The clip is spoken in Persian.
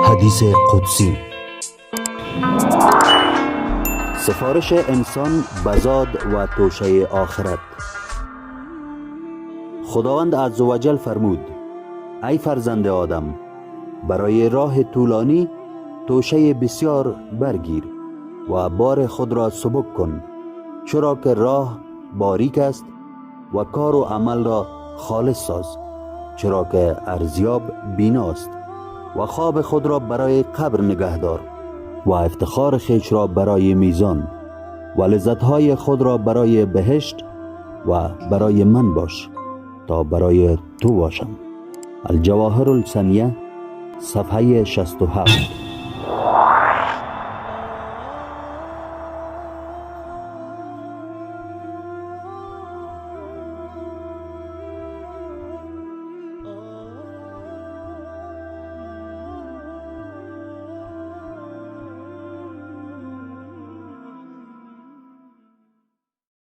حدیث قدسی. سفارش انسان بزاد و توشه آخرت. خداوند عزوجل فرمود: ای فرزند آدم، برای راه طولانی توشه بسیار برگیر و بار خود را سبک کن، چرا که راه باریک است، و کار و عمل را خالص ساز، چرا که ارزیاب بیناست، و خواب خود را برای قبر نگه دار، و افتخار خویش را برای میزان، و لذتهای خود را برای بهشت و برای من باش تا برای تو باشم. الجواهر السنیه، صفحه 67.